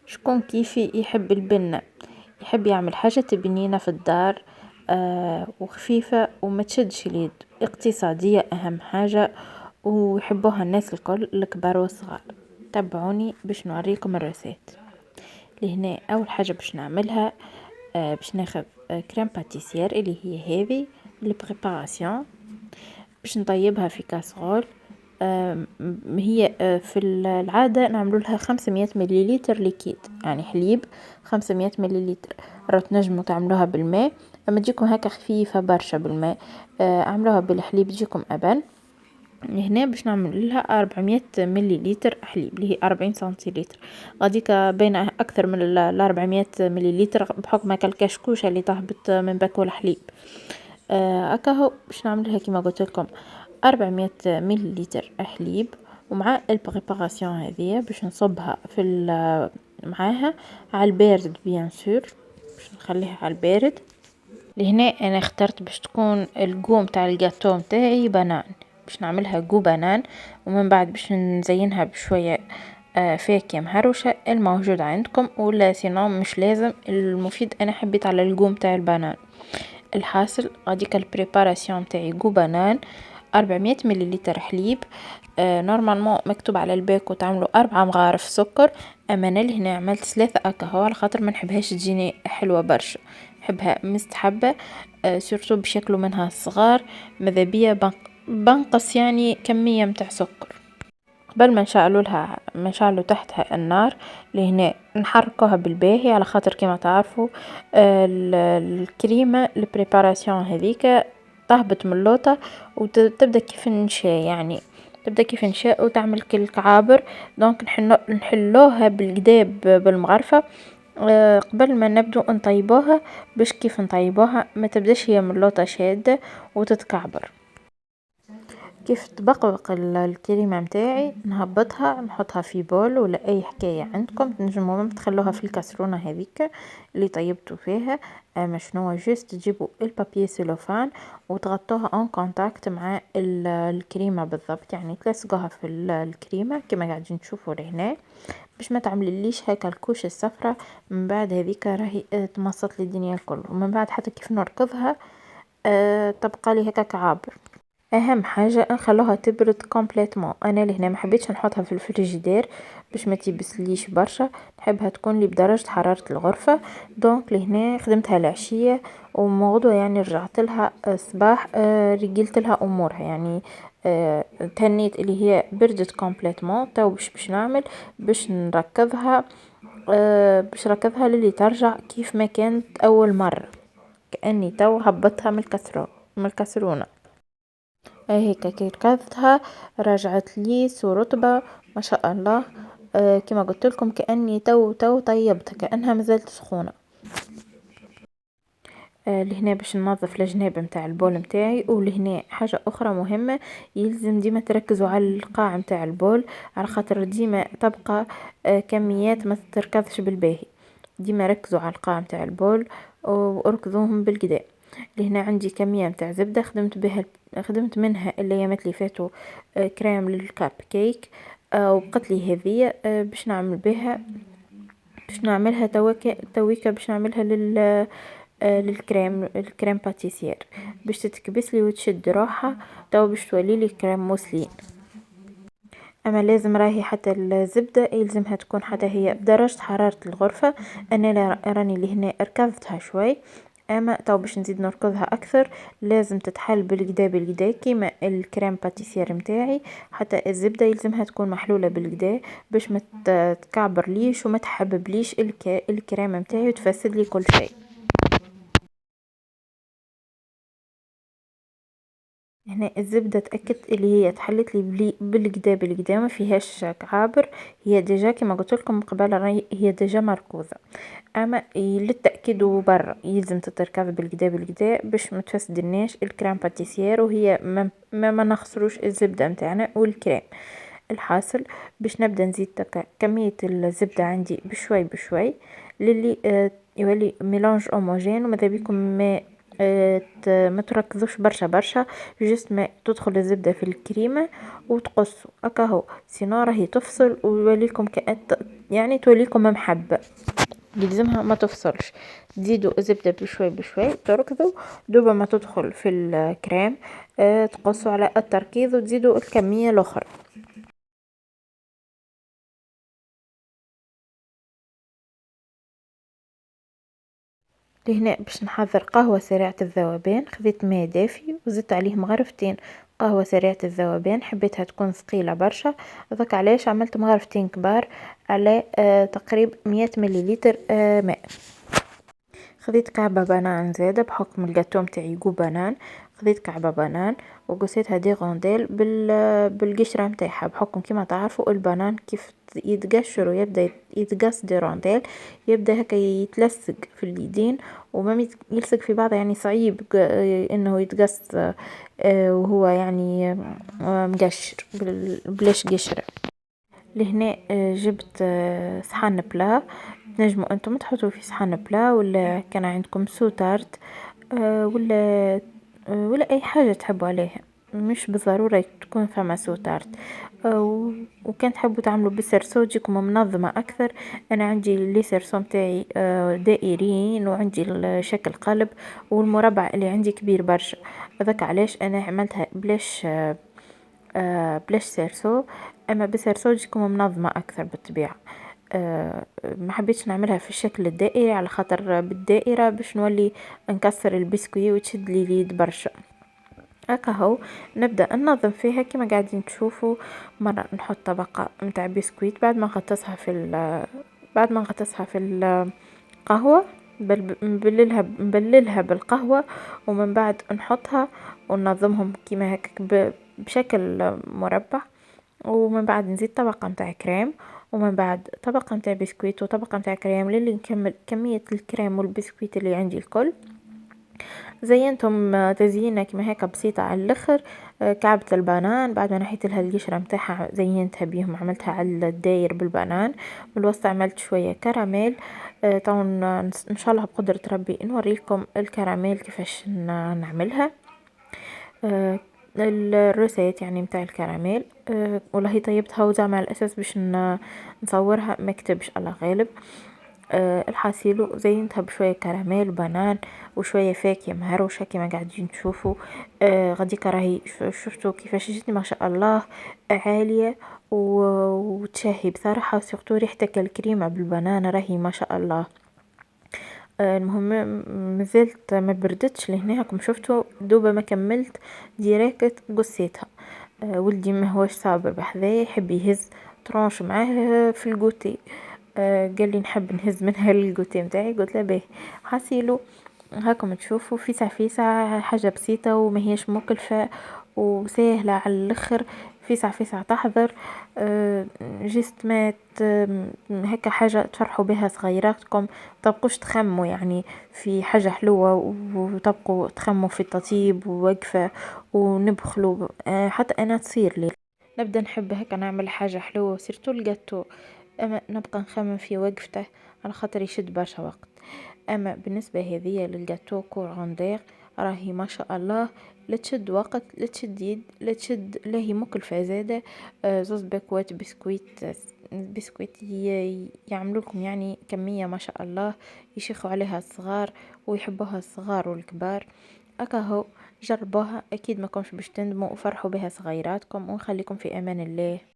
شكون كيفي يحب البنة، يحب يعمل حاجة بنينة في الدار وخفيفة وما تشدش اليد، اقتصادية أهم حاجة ويحبوها الناس الكل الكبار والصغار. تابعوني باش نوريكم الرسائل. لهنا أول حاجة باش نعملها باش ناخذ كريم باتيسير اللي هي هذه البريباراسيون، باش نطيبها في كاسرول. هي في العادة نعملو لها 500 مليلتر ليكيد، يعني حليب 500 مليلتر. راهو تنجمو تعملوها بالماء، اما تجيكم هكا خفيفة برشا بالماء اعملوها بالحليب تجيكم ابان. هنا باش نعمل لها 400 مليلتر حليب اللي هي 40 سنتيلتر، غاديك بين اكثر من ال 400 مليلتر بحكم هكا الكشكوشه اللي تهبط من باكو الحليب. هكا هو باش نعملها كيما قلت لكم 400 مليلتر حليب، ومع البريباراسيون هذه باش نصبها في معاها على البارد بيان سور، باش نخليها على البارد. لهنا انا اخترت باش تكون القوم تاع الجاتو تاعي بنان، باش نعملها جو بنان، ومن بعد باش نزينها بشويه فاكهه مهروشه الموجود عندكم، ولا سينو مش لازم. المفيد انا حبيت على القوم تاع البنان. الحاصل غاديك البريباراسيون تاعي جو بنان 400 مليلتر حليب. نورمالمون مكتوب على الباكو تعملوا 4 مغارف سكر، اما انا لهنا عملت 3 اكاهو على خاطر ما نحبهاش تجيني حلوه برشا، نحبها مستحبه. سورتو باش ياكلوا منها الصغار، ماذا بيا بنقص يعني كميه متاع سكر. قبل ما نشعلوا تحتها النار، لهنا نحركوها بالباهي على خاطر كما تعرفوا الكريمه البريباراسيون هذيك تهبط من اللوطه وتبدا كيف النشا، يعني تبدا كيف نشاء وتعمل كالكعابر. دونك نحلوها بالقداب بالمغرفه قبل ما نبدو نطيبوها، باش كيف نطيبوها ما تبداش هي من اللوطه شاده وتتكعبر. كيف تبقبق الكريمة متاعي نهبطها نحطها في بول ولا اي حكاية عندكم، تنجموا مم تخلوها في الكاسرونة هذيك اللي طيبتوا فيها. اما شنو جست تجيبوا البابي سيلوفان وتغطوها اون كونتاكت مع الكريمة بالضبط، يعني تلصقوها في الكريمة كما قاعدين تشوفوا لهنا، باش ما تعمليش هكا الكوش الصفرة من بعد هذيك راهي تمصت لي الدنيا الكل، ومن بعد حتى كيف نركضها تبقى لي هكا كعابر. اهم حاجه نخلوها تبرد كومبليتمون. انا لهنا ما حبيتش نحطها في الفريجيدير باش ما تيبسليش برشا، نحبها تكون لي بدرجه حراره الغرفه. دونك لهنا خدمتها العشيه وموضوع يعني رجعت لها الصباح رجلت لها امورها، يعني تهنيت اللي هي بردت كومبليتمون. تو باش نعمل باش نركبها باش نركبها للي ترجع كيف ما كانت اول مره، كاني تو هبطها من الكسرونه. هيك كي ركضتها رجعت لي رطبة ما شاء الله. كما قلت لكم كأني تو طيبتها كأنها مازالت سخونة. لهنا باش ننظف الجناب متاع البول متاعي. ولهنا حاجة أخرى مهمة، يلزم ديما تركزوا على القاع متاع البول، على خاطر ديما تبقى كميات ما تركضش بالباهي. ديما ركزوا على القاع متاع البول واركضوهم بالقدا. لهنا عندي كمية متاع زبدة خدمت منها الايامات اللي فاتوا كريم للكاب كيك، وبقت لي هذه باش نعمل بها، باش نعملها تويكا باش نعملها الكريم باتيسير باش تتكبس لي وتشد روحها. تو باش تولي لي كريم موسلين. اما لازم راهي حتى الزبدة يلزمها تكون حتى هي بدرجة حرارة الغرفة. انا راني لهنا ركضتها شوي، اما تو باش نزيد نركضها اكثر لازم تتحل بالقدا كيما الكريم باتيسير متاعي. حتى الزبدة يلزمها تكون محلولة بالقدا باش ما تكعبر ليش وما تحبب ليش الكريم متاعي وتفسد لي كل شيء. هنا الزبدة تأكدت اللي هي تحلت لي بالقدا ما فيهاش كعابر، هي ديجا كما قلت لكم قبل هي ديجا مركوزة. اما للتأكيد وبرا يلزم تتركب بالقدا باش ما تفسدناش الكريم باتيسير، وهي ما نخسروش الزبدة متاعنا والكريم. الحاصل باش نبدا نزيد كمية الزبدة عندي بشوي بشوي للي يولي ميلانج هوموجين، وماذا بيكم ما تركزوش برشا برشا، جست ما تدخل الزبدة في الكريمة وتقصوا هو سينو راهي تفصل ويوليكم يعني توليكم محبة. يلزمها ما تفصلش، تزيدوا الزبدة بشوي بشوي، تركضوا دوبا ما تدخل في الكريم. تقصوا على التركيز وتزيدوا الكمية الأخرى. لهنا باش نحضر قهوة سريعة الذوبان، خذيت ماء دافي وزدت عليه مغرفتين قهوة سريعة الذوبان، حبيتها تكون ثقيلة برشا، ذاك علاش عملت مغرفتين كبار على تقريب 100 مليلتر ماء. خذيت كعبة بنان زادة بحكم الجاتو متاعي يجو بنان، خذيت كعبة بنان وقصيتها دي غونديل بالقشرة متاعها، بحكم كيما تعرفوا البنان كيف يتقشر ويبدا يتقص دي رونديل، يبدا هكا يتلصق في اليدين وما يلصق في بعضه، يعني صعيب انه يتقص وهو يعني مقشر بلاش قشرة. لهنا جبت صحن بلا، تنجموا انتم تحطوا في صحن بلا ولا كان عندكم سوتارت ولا ولا اي حاجة تحبوا عليها، مش بالضرورة تكون فما سوتارت. وكان تحبوا تعملوا بالسرسو تجيكم منظمة اكثر. انا عندي لي سرسو متاعي دائريين وعندي الشكل قلب، والمربع اللي عندي كبير برشا، هذاك علاش انا عملتها بلاش سيرسو، اما بسيرسو تجيكم منظمة اكثر بالطبيعة. ما حبيتش نعملها في الشكل الدائري على خاطر بالدائرة باش نولي نكسر البسكوي وتشد لي اليد برشا. هكا هو نبدا ننظم فيها كما قاعدين تشوفوا. مرة نحط طبقة متاع بسكويت بعد ما نغطسها في القهوة، نبللها بالقهوة، ومن بعد نحطها وننظمهم كيما هكا بشكل مربع، ومن بعد نزيد طبقة متاع كريم، ومن بعد طبقة متاع بسكويت وطبقة متاع كريم للي نكمل كمية الكريم والبسكويت اللي عندي الكل. زينتهم تزيينة كما هيك بسيطة على الاخر. كعبة البنان بعد ما نحيت لها القشرة متاعها زينتها بيهم، عملتها على الداير بالبنان، بالوسط عملت شوية كراميل. طبعا ان شاء الله بقدرة ربي نوريكم الكراميل كيفاش نعملها. الروسيت يعني متاع الكراميل. والله طيبتها وزعما على الاساس باش نصورها مكتبش الله غالب. الحاصيل زينتها بشوية كراميل بنان وشوية فاكهة مهروشة كما قاعدين تشوفوا. غاديكا راهي شفتوا كيفاش جتني ما شاء الله عالية وتشهي بصراحة، وسيرتو ريحتك الكريمة بالبنانة راهي ما شاء الله. المهم مازلت ما بردتش لهنا كم شفتوا دوبا ما كملت ديريكت قصيتها. ولدي ما هوش صابر بحذايا، يحب يهز ترونش معاه في الجوتي. قال لي نحب نهز منها الجوتي متاعي، قلت له باهي حاسيلو. هاكم تشوفوا فيسع فيسع حاجة بسيطة وما هيش مكلفة وسهلة على الاخر، فيسع فيسع تحضر. جست ما هكا حاجة تفرحوا بها صغيراتكم، تبقوش تخموا يعني في حاجة حلوة وتبقوا تخموا في التطيب ووقفة ونبخلوا. حتى انا تصير لي نبدأ نحب هكا نعمل حاجة حلوة وسيرتو الجاتو، اما نبقى نخمم في وقفته على خاطر يشد برشا وقت. اما بالنسبه هذه للجاتو كوراندير راهي ما شاء الله، لا تشد وقت لا تشد يد لا تشد، لا هي مكلفه زاده. زوز باكوات بسكويت يعملوا لكم يعني كميه ما شاء الله، يشيخوا عليها الصغار ويحبوها الصغار والكبار. اكاهو جربوها اكيد ما كنش باش تندموا وفرحوا بها صغيراتكم، ونخليكم في امان الله.